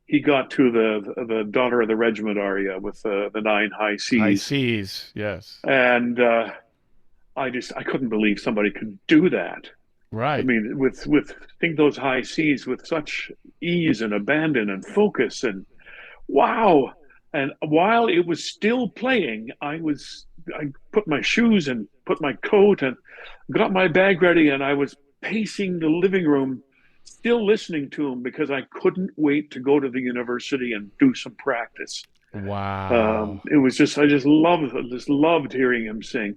[SPEAKER 2] he got to the Daughter of the Regiment aria with the nine high
[SPEAKER 1] High
[SPEAKER 2] C's,
[SPEAKER 1] C's, yes.
[SPEAKER 2] and I couldn't believe somebody could do that. I
[SPEAKER 1] Right.
[SPEAKER 2] mean, with think those high C's with such ease and abandon and focus and wow. And while it was still playing, I put my shoes and put my coat and got my bag ready, and I was pacing the living room, still listening to him because I couldn't wait to go to the university and do some practice.
[SPEAKER 1] Wow.
[SPEAKER 2] It was just I just loved hearing him sing.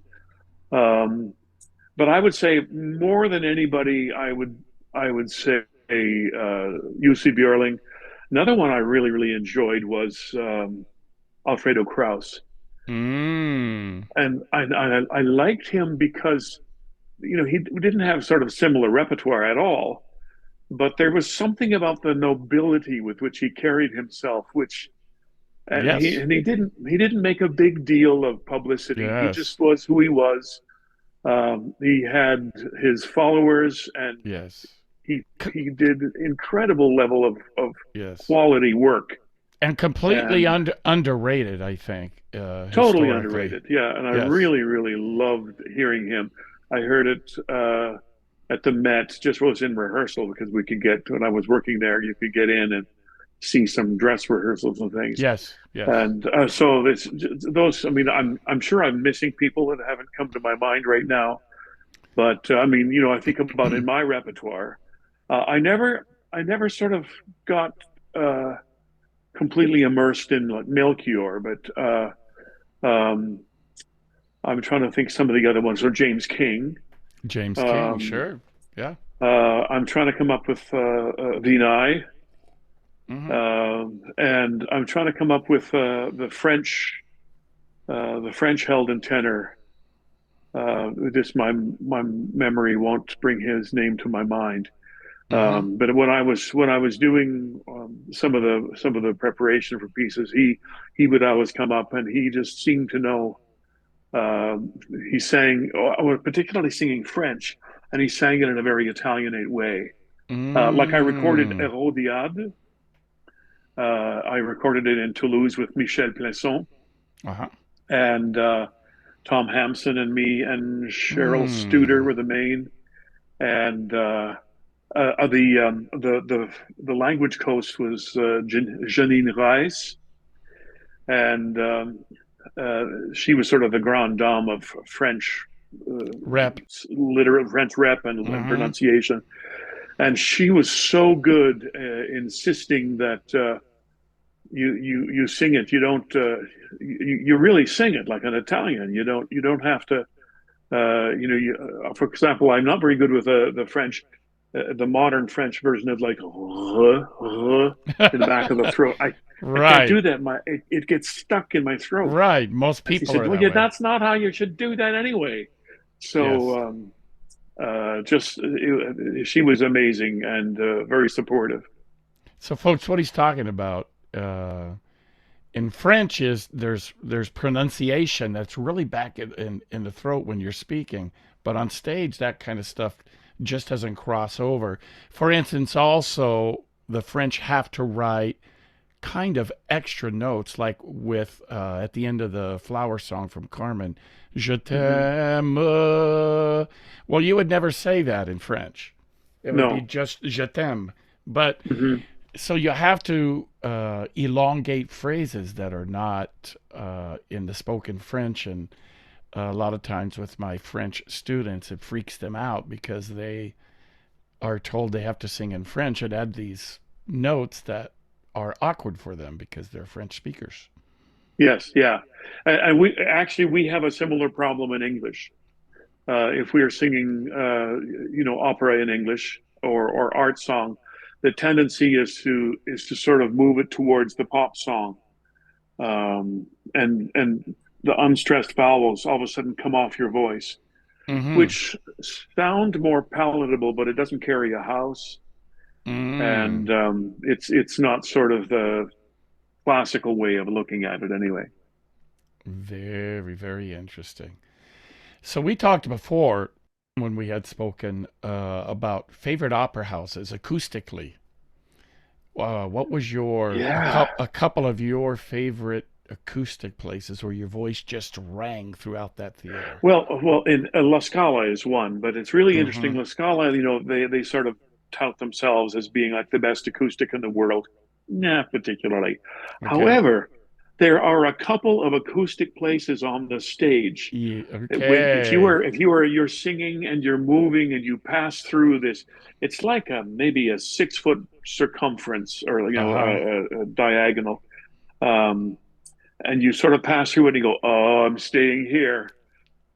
[SPEAKER 2] Um, but I would say more than anybody, I would say UC Björling. Another one I really enjoyed was Alfredo Kraus.
[SPEAKER 1] Mm.
[SPEAKER 2] And I liked him because he didn't have sort of similar repertoire at all, but there was something about the nobility with which he carried himself, which and he
[SPEAKER 1] Yes.
[SPEAKER 2] and he didn't make a big deal of publicity. He
[SPEAKER 1] Yes.
[SPEAKER 2] just was who he was. He had his followers, and
[SPEAKER 1] Yes.
[SPEAKER 2] he
[SPEAKER 1] C-
[SPEAKER 2] he did incredible level of
[SPEAKER 1] yes.
[SPEAKER 2] quality work,
[SPEAKER 1] And completely
[SPEAKER 2] and
[SPEAKER 1] underrated, I think,
[SPEAKER 2] totally
[SPEAKER 1] historically.
[SPEAKER 2] underrated. Yeah, and I
[SPEAKER 1] Yes.
[SPEAKER 2] really, really loved hearing him. I heard it at the Met, just was in rehearsal because we could get, when I was working there, you could get in and see some dress rehearsals and things.
[SPEAKER 1] Yes. Yes.
[SPEAKER 2] And so it's those. I mean, I'm sure I'm missing people that haven't come to my mind right now. But I mean, I think about in my repertoire, I never sort of got uh, completely immersed in like Melchior, but um, I'm trying to think some of the other ones. Or James King.
[SPEAKER 1] James King,
[SPEAKER 2] Um,
[SPEAKER 1] sure. Yeah.
[SPEAKER 2] I'm trying to come up with Vinay,
[SPEAKER 1] Hmm.
[SPEAKER 2] and I'm trying to come up with the French held in tenor. Just my memory won't bring his name to my mind.
[SPEAKER 1] Hmm.
[SPEAKER 2] But when I was doing some of the preparation for pieces, he would always come up, and he just seemed to know. Um, he sang, particularly singing French, and he sang it in a very Italianate way. Like I recorded
[SPEAKER 1] Mm.
[SPEAKER 2] Hérodiade. I recorded it in Toulouse with Michel Plaisson
[SPEAKER 1] Uh-huh.
[SPEAKER 2] and Tom Hampson and me and Cheryl Studer
[SPEAKER 1] Mm.
[SPEAKER 2] were the main. And the language coach was Janine Rice, and she was sort of the grande dame of French uh,
[SPEAKER 1] Rep.
[SPEAKER 2] literate French rep and
[SPEAKER 1] Hmm.
[SPEAKER 2] pronunciation. And she was so good, insisting that you sing it. You don't. You really sing it like an Italian. You don't have to. For example, I'm not very good with the French, the modern French version of like in the back of the throat. I can't
[SPEAKER 1] Right.
[SPEAKER 2] do that. It gets stuck in my throat.
[SPEAKER 1] Right. Most
[SPEAKER 2] And she
[SPEAKER 1] people
[SPEAKER 2] said,
[SPEAKER 1] are
[SPEAKER 2] "Well,
[SPEAKER 1] that
[SPEAKER 2] yeah,
[SPEAKER 1] way.
[SPEAKER 2] that's not how you should do that anyway." So
[SPEAKER 1] Yes.
[SPEAKER 2] just she was amazing and very supportive.
[SPEAKER 1] So, folks, what he's talking about in French is there's pronunciation that's really back in the throat when you're speaking, but on stage that kind of stuff just doesn't cross over. For instance, also the French have to write kind of extra notes, like with at the end of the flower song from Carmen, "Je
[SPEAKER 2] Hmm.
[SPEAKER 1] t'aime." Well, you would never say that in French. It would be
[SPEAKER 2] No.
[SPEAKER 1] just "Je t'aime." But
[SPEAKER 2] Hmm.
[SPEAKER 1] so you have to elongate phrases that are not in the spoken French, and a lot of times with my French students, it freaks them out because they are told they have to sing in French and add these notes that are awkward for them because they're French speakers.
[SPEAKER 2] Yes, yeah, and we have a similar problem in English. If we are singing, opera in English or art song, the tendency is to sort of move it towards the pop song, and the unstressed vowels all of a sudden come off your voice,
[SPEAKER 1] Mm-hmm.
[SPEAKER 2] which sound more palatable, but it doesn't carry a house,
[SPEAKER 1] Mm.
[SPEAKER 2] and it's not sort of the classical way of looking at it anyway.
[SPEAKER 1] Very, very interesting. So we talked before when we had spoken about favorite opera houses acoustically. What was
[SPEAKER 2] Yeah.
[SPEAKER 1] a couple of your favorite acoustic places where your voice just rang throughout that theater?
[SPEAKER 2] Well, in La Scala is one, but it's really
[SPEAKER 1] Mm-hmm.
[SPEAKER 2] interesting. La Scala, they sort of tout themselves as being like the best acoustic in the world. Not particularly.
[SPEAKER 1] Okay.
[SPEAKER 2] However, there are a couple of acoustic places on the stage.
[SPEAKER 1] Yeah,
[SPEAKER 2] If you
[SPEAKER 1] okay.
[SPEAKER 2] are if you are you're singing and you're moving and you pass through this, it's like maybe a 6 foot circumference or
[SPEAKER 1] Uh-huh.
[SPEAKER 2] a diagonal, um, and you sort of pass through it and you go, "Oh, I'm staying here."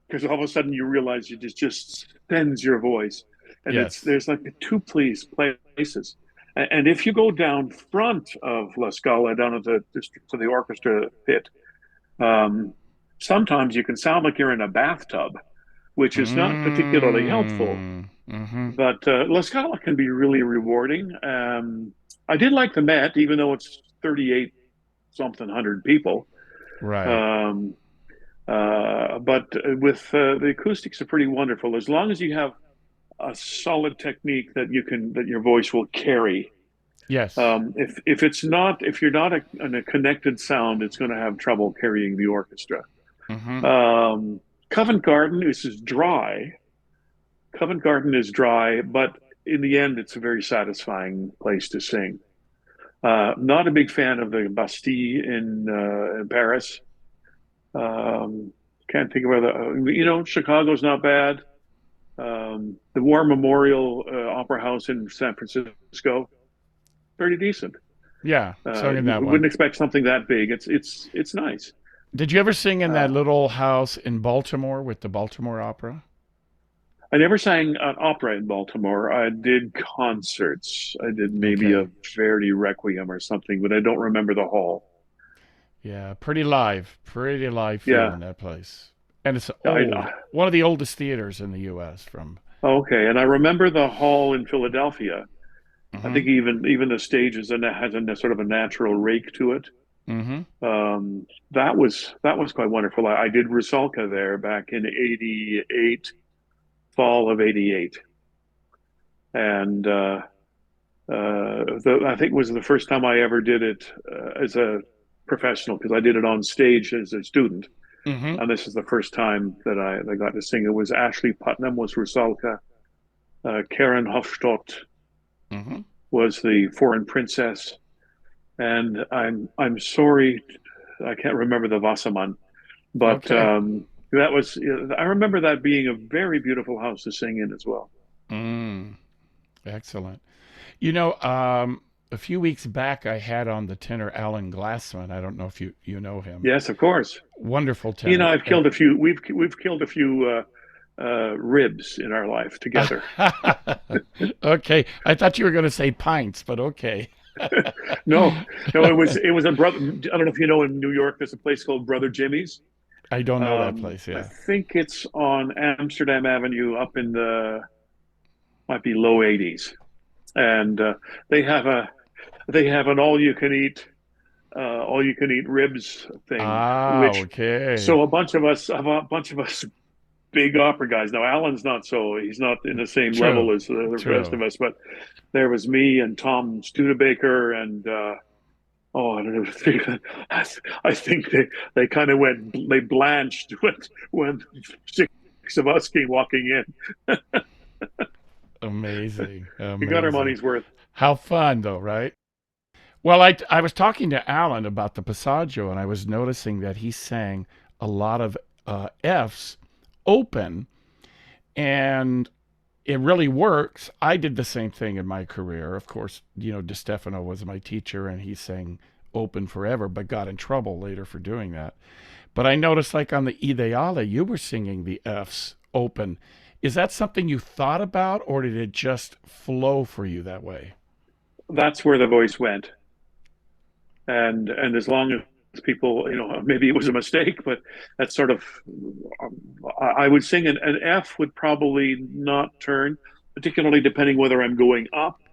[SPEAKER 2] Because all of a sudden you realize it just sends your voice, and
[SPEAKER 1] Yes.
[SPEAKER 2] there's like two places, and if you go down front of La Scala down at the orchestra pit, um, sometimes you can sound like you're in a bathtub, which is not particularly helpful.
[SPEAKER 1] Mm-hmm.
[SPEAKER 2] But La Scala can be really rewarding. I did like the Met, even though it's 38 something hundred people.
[SPEAKER 1] Right.
[SPEAKER 2] Um, but with the acoustics are pretty wonderful as long as you have a solid technique that your voice will carry.
[SPEAKER 1] Yes.
[SPEAKER 2] If you're not in a connected sound, it's going to have trouble carrying the orchestra.
[SPEAKER 1] Mm-hmm.
[SPEAKER 2] Um, Covent Garden is dry. Covent Garden is dry, but in the end, it's a very satisfying place to sing. Not a big fan of the Bastille in Paris. Can't think of Chicago's not bad. The War Memorial Opera House in San Francisco, pretty decent.
[SPEAKER 1] Yeah. Sung in
[SPEAKER 2] You
[SPEAKER 1] that one.
[SPEAKER 2] wouldn't expect something that big. It's nice.
[SPEAKER 1] Did you ever sing in that
[SPEAKER 2] Uh,
[SPEAKER 1] little house in Baltimore with the Baltimore Opera?
[SPEAKER 2] I never sang an opera in Baltimore. I did concerts. I did maybe a
[SPEAKER 1] Okay.
[SPEAKER 2] Verdi Requiem or something, but I don't remember the hall.
[SPEAKER 1] Yeah. Pretty live feel
[SPEAKER 2] Yeah,
[SPEAKER 1] in that place. And it's old.
[SPEAKER 2] I
[SPEAKER 1] One of the oldest theaters in the U.S. from.
[SPEAKER 2] okay, and I remember the hall in Philadelphia. I
[SPEAKER 1] Mm-hmm.
[SPEAKER 2] think even the stage has a sort of a natural rake to it.
[SPEAKER 1] Mm-hmm.
[SPEAKER 2] That was quite wonderful. I did Rusalka there back in '88, fall of '88, and I think it was the first time I ever did it as a professional because I did it on stage as a student,
[SPEAKER 1] Mm-hmm.
[SPEAKER 2] and this is the first time that I got to sing. It was Ashley Putnam was Rusalka, Karen Hofstadt
[SPEAKER 1] Mm-hmm.
[SPEAKER 2] was the foreign princess, and I'm sorry, I can't remember the Wassermann, but
[SPEAKER 1] Okay.
[SPEAKER 2] that was I remember that being a very beautiful house to sing in as well.
[SPEAKER 1] Mm. Excellent. A few weeks back, I had on the tenor Alan Glassman. I don't know if you know him.
[SPEAKER 2] Yes, of course.
[SPEAKER 1] Wonderful
[SPEAKER 2] He and
[SPEAKER 1] tenor.
[SPEAKER 2] I have killed a few. We've killed a few ribs in our life together.
[SPEAKER 1] Okay, I thought you were going to say pints, but okay.
[SPEAKER 2] No, no, it was a brother. I don't know if you know in New York, there's a place called Brother Jimmy's.
[SPEAKER 1] I don't know that place.
[SPEAKER 2] I
[SPEAKER 1] Yeah.
[SPEAKER 2] think it's on Amsterdam Avenue, up in the might be low 80s, and they have a they have an all you can eat ribs thing,
[SPEAKER 1] Ah,
[SPEAKER 2] which
[SPEAKER 1] okay.
[SPEAKER 2] so a bunch of us big opera guys. Now Alan's not so he's not in the same
[SPEAKER 1] True.
[SPEAKER 2] level as the rest
[SPEAKER 1] True.
[SPEAKER 2] of us, but there was me and Tom Studebaker and oh I don't know I think they kind of they blanched when six of us came walking in.
[SPEAKER 1] Amazing.
[SPEAKER 2] We got our
[SPEAKER 1] Amazing.
[SPEAKER 2] money's worth.
[SPEAKER 1] How fun, though, right? Well, I was talking to Alan about the Passaggio, and I was noticing that he sang a lot of F's open, and it really works. I did the same thing in my career. Of course, De Stefano was my teacher, and he sang open forever, but got in trouble later for doing that. But I noticed, like on the Ideale, you were singing the F's open. Is that something you thought about, or did it just flow for you that way?
[SPEAKER 2] That's where the voice went. And as long as people, maybe it was a mistake, but that's sort of, I would sing an F would probably not turn, particularly depending whether I'm going up or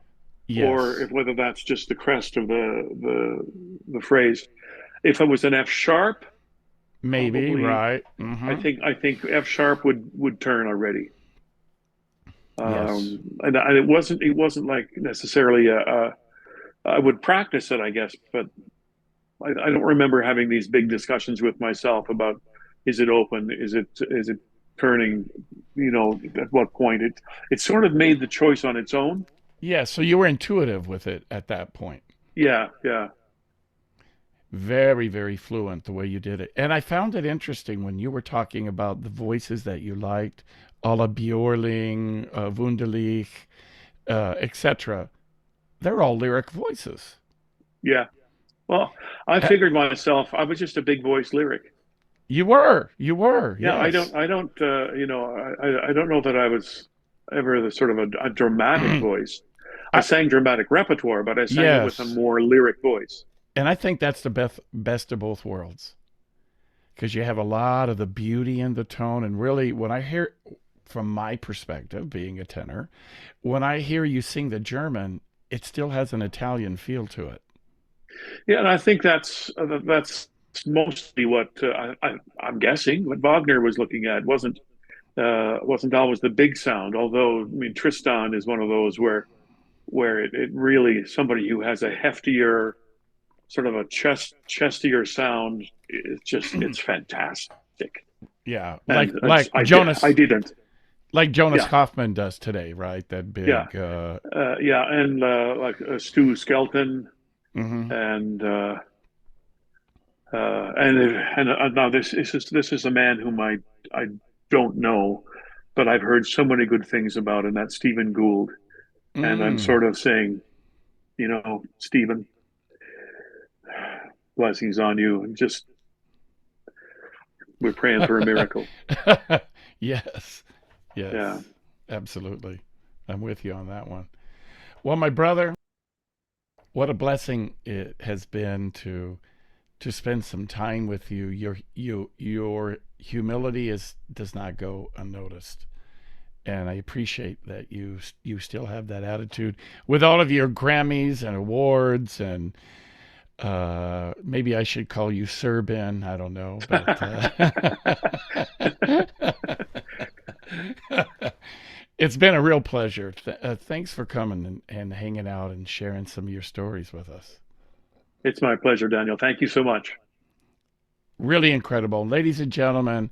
[SPEAKER 1] Yes,
[SPEAKER 2] if whether that's just the crest of the phrase. If it was an F sharp,
[SPEAKER 1] maybe,
[SPEAKER 2] probably
[SPEAKER 1] right?
[SPEAKER 2] I think F sharp would turn already.
[SPEAKER 1] Yes.
[SPEAKER 2] And it wasn't like necessarily I would practice it, I guess, but I don't remember having these big discussions with myself about is it open, is it turning, at what point it sort of made the choice on its own.
[SPEAKER 1] Yeah, so you were intuitive with it at that point.
[SPEAKER 2] Yeah, yeah,
[SPEAKER 1] Very, very fluent the way you did it. And I found it interesting when you were talking about the voices that you liked, a la Bjorling, Wunderlich, etc. They're all lyric voices.
[SPEAKER 2] yeah. Well, I
[SPEAKER 1] Uh,
[SPEAKER 2] figured myself I was just a big voice lyric.
[SPEAKER 1] you were,
[SPEAKER 2] Yeah,
[SPEAKER 1] yes.
[SPEAKER 2] I don't, I don't know that I was ever the sort of a dramatic voice. I
[SPEAKER 1] I,
[SPEAKER 2] sang dramatic repertoire, but I sang it with a
[SPEAKER 1] yes.
[SPEAKER 2] more lyric voice.
[SPEAKER 1] And I think that's the best of both worlds. because you have a lot of the beauty in the tone. And really, when I hear, from my perspective, being a tenor, when I hear you sing the German, it still has an Italian feel to it.
[SPEAKER 2] Yeah, and I think that's mostly what I'm guessing what Wagner was looking at wasn't always the big sound. Although I mean Tristan is one of those where it really somebody who has a heftier sort of a chestier sound. It's fantastic.
[SPEAKER 1] Yeah,
[SPEAKER 2] And I
[SPEAKER 1] Jonas,
[SPEAKER 2] didn't.
[SPEAKER 1] like Jonas
[SPEAKER 2] Yeah,
[SPEAKER 1] Kaufman does today, right? That
[SPEAKER 2] yeah,
[SPEAKER 1] big.
[SPEAKER 2] yeah, and like Stu Skelton
[SPEAKER 1] Mhm.
[SPEAKER 2] and now this is a man whom I don't know, but I've heard so many good things about, and that's Stephen Gould. And I'm
[SPEAKER 1] Mm.
[SPEAKER 2] sort of saying, Stephen, blessings on you, and just we're praying for a miracle.
[SPEAKER 1] Yes,
[SPEAKER 2] Yeah,
[SPEAKER 1] yes, absolutely. I'm with you on that one. Well, my brother, what a blessing it has been to spend some time with you. Your humility is does not go unnoticed, and I appreciate that you still have that attitude with all of your Grammys and awards and maybe I should call you Sir Ben. I don't know, but it's been a real pleasure. Thanks for coming and hanging out and sharing some of your stories with us.
[SPEAKER 2] it's my pleasure, Daniel. Thank you so much.
[SPEAKER 1] Really incredible. Ladies and gentlemen,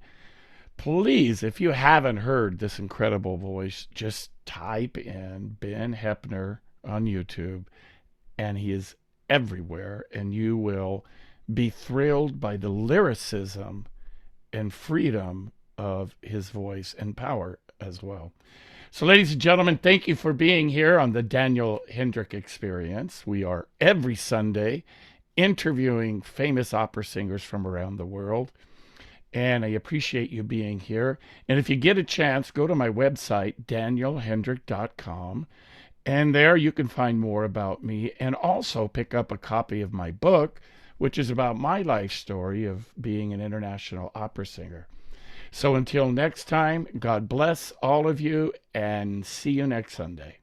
[SPEAKER 1] please, if you haven't heard this incredible voice, just type in Ben Heppner on YouTube, and he is everywhere, and you will be thrilled by the lyricism and freedom of his voice and power as well. So, ladies and gentlemen, thank you for being here on the Daniel Hendrick Experience. We are every Sunday interviewing famous opera singers from around the world. And I appreciate you being here. And if you get a chance, go to my website, danielhendrick.com. And there you can find more about me and also pick up a copy of my book, which is about my life story of being an international opera singer. So until next time, God bless all of you and see you next Sunday.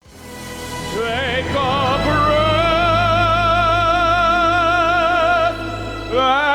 [SPEAKER 1] Take a breath.